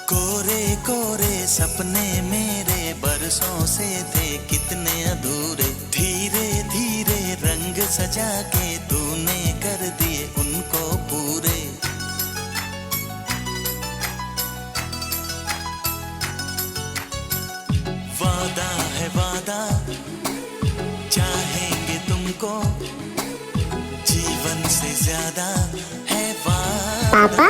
कोरे कोरे सपने मेरे बरसों से थे कितने अधूरे, धीरे धीरे रंग सजा के तूने कर दिए उनको पूरे। वादा है वादा, चाहेंगे तुमको, जीवन से ज्यादा है वादा। पापा